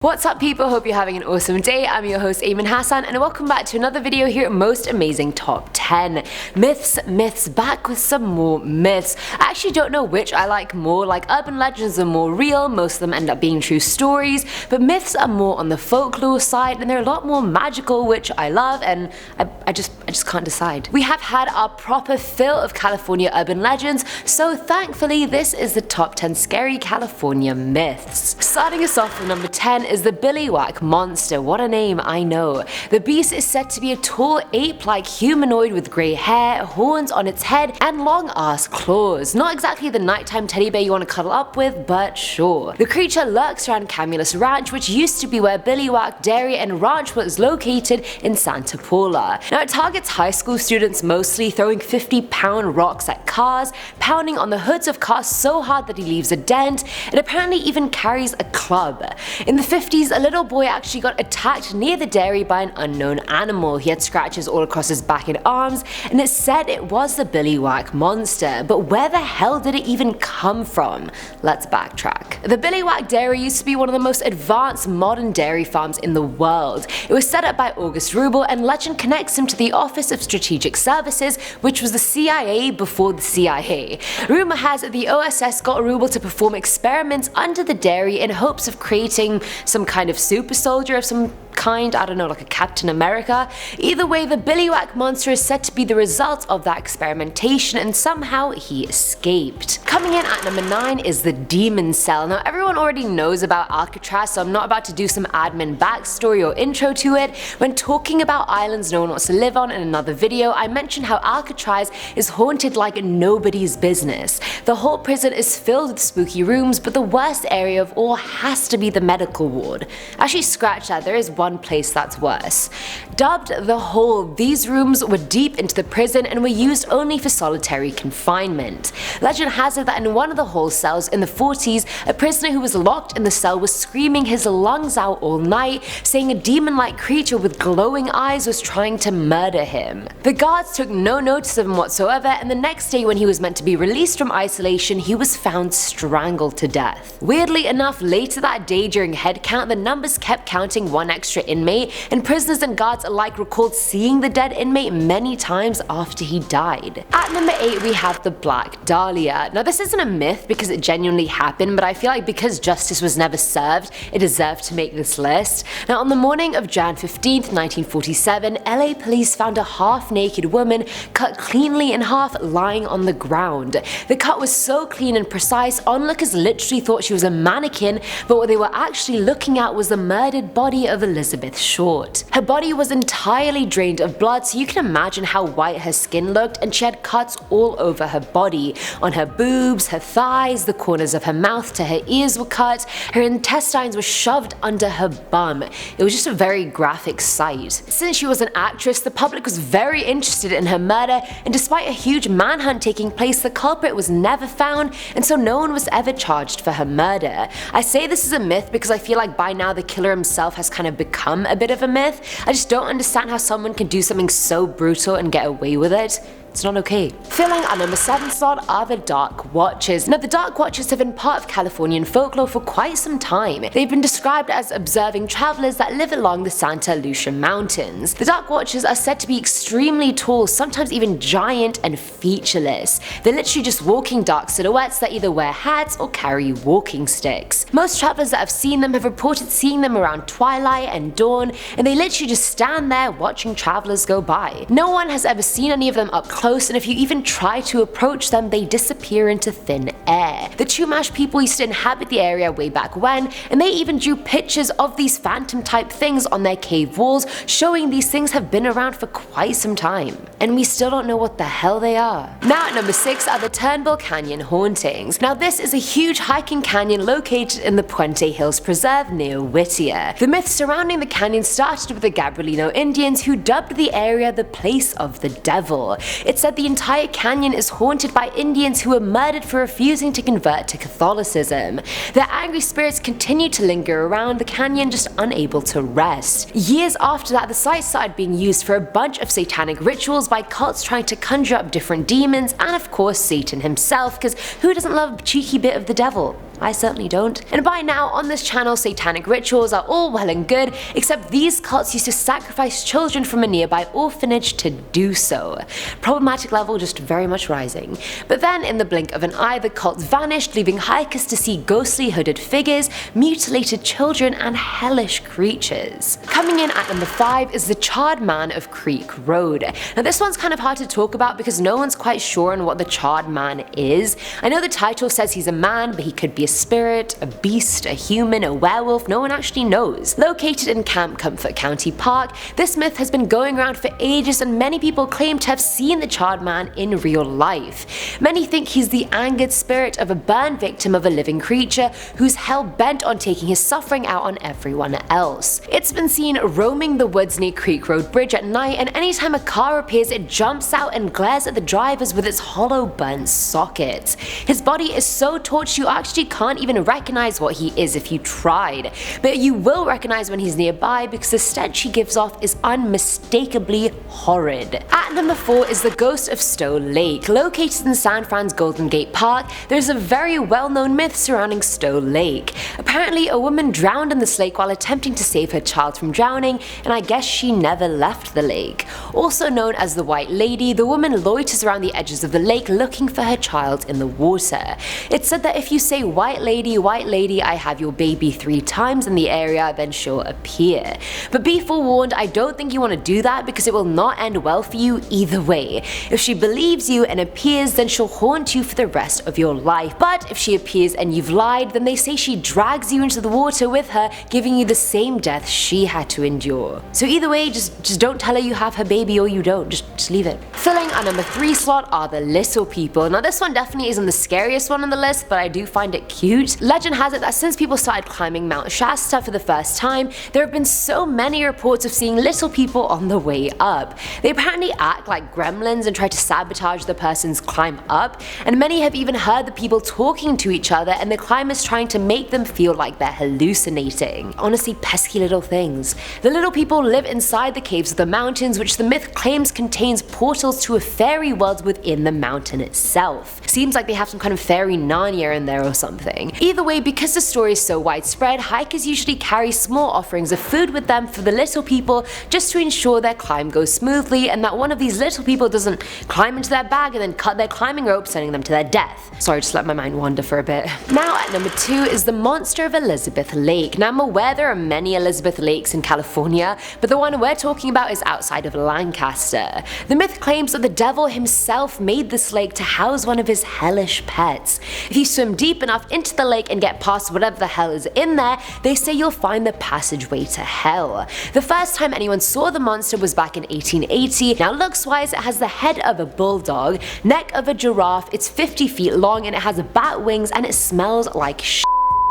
What's up people, hope you're having an awesome day. I'm your host Ayman Hassan and welcome back to another video here at Most Amazing Top 10. Myths, back with some more myths. I actually don't know which I like more, like urban legends are more real, most of them end up being true stories, but myths are more on the folklore side and they're a lot more magical, which I love, and I just can't decide. We have had our proper fill of California urban legends, so thankfully this is the top 10 scary California myths. Starting us off with number 10 is the BILLIWHACK monster. What a name, I know. The beast is said to be a tall ape-like humanoid with grey hair, horns on its head, and long-ass claws. Not exactly the nighttime teddy bear you want to cuddle up with, but sure. The creature lurks around Camulus Ranch, which used to be where BILLIWHACK Dairy and Ranch was located in Santa Paula. Now it targets high school students mostly, throwing 50-pound rocks at cars, pounding on the hoods of cars so hard that he leaves a dent, and apparently even carries a club. In the 50s, a little boy actually got attacked near the dairy by an unknown animal. He had scratches all across his back and arms, and it said it was the BILLIWHACK monster. But where the hell did it even come from? Let's backtrack. The BILLIWHACK Dairy used to be one of the most advanced modern dairy farms in the world. It was set up by August Rubel, and legend connects him to the Office of Strategic Services, which was the CIA before the CIA. Rumor has it the OSS got Rubel to perform experiments under the dairy in hopes of creating some kind of super soldier of some kind, I don't know, like a Captain America. Either way, the BILLIWHACK monster is said to be the result of that experimentation, and somehow he escaped. Coming in at number 9 is the Demon Cell. Now everyone already knows about Alcatraz, so I'm not about to do some admin backstory or intro to it. When talking about islands no one wants to live on in another video, I mentioned how Alcatraz is haunted like nobody's business. The whole prison is filled with spooky rooms, but the worst area of all has to be the medical ward. Actually, scratch that, there is one place that's worse. Dubbed the Hole, these rooms were deep into the prison and were used only for solitary confinement. Legend has it that in one of the Hole cells in the 40s, a prisoner who was locked in the cell was screaming his lungs out all night, saying a demon-like creature with glowing eyes was trying to murder him. The guards took no notice of him whatsoever, and the next day when he was meant to be released from isolation, he was found strangled to death. Weirdly enough, later that day during head count, the numbers kept counting one extra inmate, and prisoners and guards alike recalled seeing the dead inmate many times after he died. At number 8 we have the Black Dahlia. Now this isn't a myth because it genuinely happened, but I feel like because justice was never served, it deserved to make this list. Now on the morning of Jan 15th, 1947, LA police found a half-naked woman cut cleanly in half lying on the ground. The cut was so clean and precise, onlookers literally thought she was a mannequin, but what they were actually looking at was the murdered body of Elizabeth Short. Her body was entirely drained of blood, so you can imagine how white her skin looked, and she had cuts all over her body. On her boobs, her thighs, the corners of her mouth to her ears were cut, her intestines were shoved under her bum. It was just a very graphic sight. Since she was an actress, the public was very interested in her murder, and despite a huge manhunt taking place, the culprit was never found, and so no one was ever charged for her murder. I say this is a myth because I feel like by now the killer himself has kind of become a bit of a myth. I just don't understand how someone can do something so brutal and get away with it. It's not okay. Filling our number 7 slot are the Dark Watchers. Now the Dark Watchers have been part of Californian folklore for quite some time. They've been described as observing travelers that live along the Santa Lucia Mountains. The Dark Watchers are said to be extremely tall, sometimes even giant and featureless. They're literally just walking dark silhouettes that either wear hats or carry walking sticks. Most travelers that have seen them have reported seeing them around twilight and dawn, and they literally just stand there watching travelers go by. No one has ever seen any of them up close, and if you even try to approach them, they disappear into thin air. The Chumash people used to inhabit the area way back when, and they even drew pictures of these phantom type things on their cave walls, showing these things have been around for quite some time. And we still don't know what the hell they are. Now at number 6 are the Turnbull Canyon hauntings. Now this is a huge hiking canyon located in the Puente Hills Preserve near Whittier. The myth surrounding the canyon started with the Gabrielino Indians, who dubbed the area the place of the devil. It's said the entire canyon is haunted by Indians who were murdered for refusing to convert to Catholicism. Their angry spirits continue to linger around the canyon, just unable to rest. Years after that, the site started being used for a bunch of satanic rituals by cults trying to conjure up different demons, and of course Satan himself, because who doesn't love a cheeky bit of the devil? I certainly don't. And by now on this channel, satanic rituals are all well and good, except these cults used to sacrifice children from a nearby orphanage to do so. Problematic level just very much rising. But then in the blink of an eye, the cults vanished, leaving hikers to see ghostly hooded figures, mutilated children, and hellish creatures. Coming in at number 5 is the Charred Man of Creek Road. Now this one's kind of hard to talk about because no one's quite sure on what the Charred Man is. I know the title says he's a man, but he could be a spirit, a beast, a human, a werewolf, no one actually knows. Located in Camp Comfort County Park, this myth has been going around for ages and many people claim to have seen the Charred Man in real life. Many think he's the angered spirit of a burned victim of a living creature who's hell-bent on taking his suffering out on everyone else. It's been seen roaming the woods near Creek Road Bridge at night, and anytime a car appears it jumps out and glares at the drivers with its hollow burnt sockets. His body is so torched you actually can't even recognize what he is if you tried, but you will recognize when he's nearby because the stench he gives off is unmistakably horrid. At number 4 is the ghost of Stow Lake. Located in San Fran's Golden Gate Park, there's a very well-known myth surrounding Stow Lake. Apparently a woman drowned in this lake while attempting to save her child from drowning, and I guess she never left the lake. Also known as the White Lady, the woman loiters around the edges of the lake looking for her child in the water. It's said that if you say white lady, I have your baby 3 times in the area, then she'll appear. But be forewarned, I don't think you want to do that because it will not end well for you either way. If she believes you and appears, then she'll haunt you for the rest of your life. But if she appears and you've lied, then they say she drags you into the water with her, giving you the same death she had to endure. So either way, just don't tell her you have her baby or you don't, just leave it. Filling our number 3 slot are the little people. Now this one definitely isn't the scariest one on the list, but I do find it cute. Legend has it that since people started climbing Mount Shasta for the first time, there have been so many reports of seeing little people on the way up. They apparently act like gremlins and try to sabotage the person's climb up, and many have even heard the people talking to each other and the climbers trying to make them feel like they're hallucinating. Honestly, pesky little things. The little people live inside the caves of the mountains, which the myth claims contains portals to a fairy world within the mountain itself. Seems like they have some kind of fairy Narnia in there or something. Either way, because the story is so widespread, hikers usually carry small offerings of food with them for the little people just to ensure their climb goes smoothly and that one of these little people doesn't climb into their bag and then cut their climbing rope, sending them to their death. Sorry, just let my mind wander for a bit. Now at number 2 is the monster of Elizabeth Lake. Now I'm aware there are many Elizabeth Lakes in California, but the one we're talking about is outside of Lancaster. The myth claims that the devil himself made this lake to house one of his hellish pets. If you swim deep enough into the lake and get past whatever the hell is in there, they say you'll find the passageway to hell. The first time anyone saw the monster was back in 1880. Now looks wise, it has the head of a bulldog, neck of a giraffe, it's 50 feet long and it has bat wings and it smells like shit.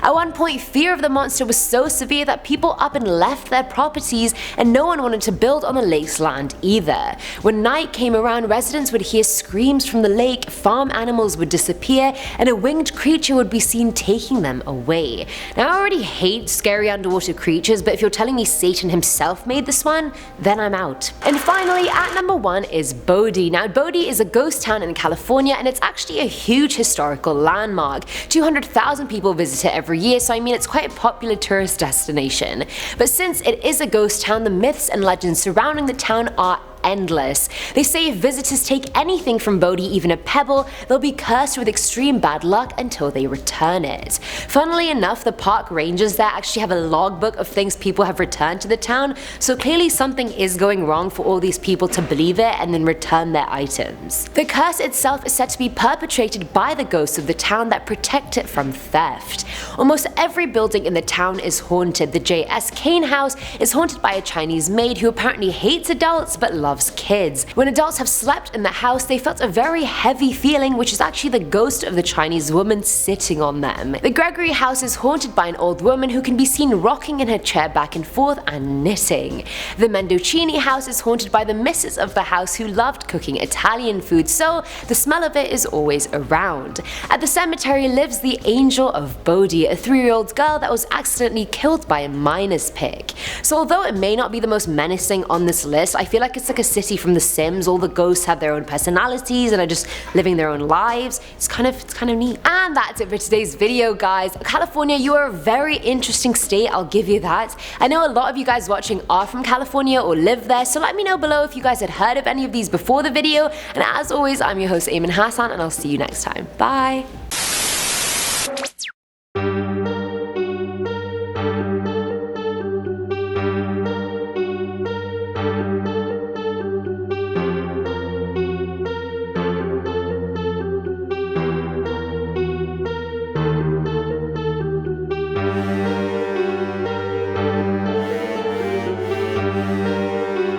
At one point, fear of the monster was so severe that people up and left their properties and no one wanted to build on the lake's land either. When night came around, residents would hear screams from the lake, farm animals would disappear, and a winged creature would be seen taking them away. Now I already hate scary underwater creatures, but if you're telling me Satan himself made this one, then I'm out. And finally, at number 1 is Bodie. Now Bodie is a ghost town in California and it's actually a huge historical landmark. 200,000 people visit it every year, so I mean it's quite a popular tourist destination. But since it is a ghost town, the myths and legends surrounding the town are endless. They say if visitors take anything from Bodie, even a pebble, they'll be cursed with extreme bad luck until they return it. Funnily enough, the park rangers there actually have a logbook of things people have returned to the town, so clearly something is going wrong for all these people to believe it and then return their items. The curse itself is said to be perpetrated by the ghosts of the town that protect it from theft. Almost every building in the town is haunted. The J.S. Kane house is haunted by a Chinese maid who apparently hates adults but loves loves kids. When adults have slept in the house, they felt a very heavy feeling, which is actually the ghost of the Chinese woman sitting on them. The Gregory house is haunted by an old woman who can be seen rocking in her chair back and forth and knitting. The Mendocini house is haunted by the missus of the house who loved cooking Italian food, so the smell of it is always around. At the cemetery lives the angel of Bodie, a 3-year-old girl that was accidentally killed by a miner's pick. So although it may not be the most menacing on this list, I feel like it's like a city from The Sims. All the ghosts have their own personalities and are just living their own lives. It's kind of neat. And that's it for today's video, guys. California, you are a very interesting state, I'll give you that. I know a lot of you guys watching are from California or live there, so let me know below if you guys had heard of any of these before the video. And as always, I'm your host Eamon Hassan, and I'll see you next time. Bye!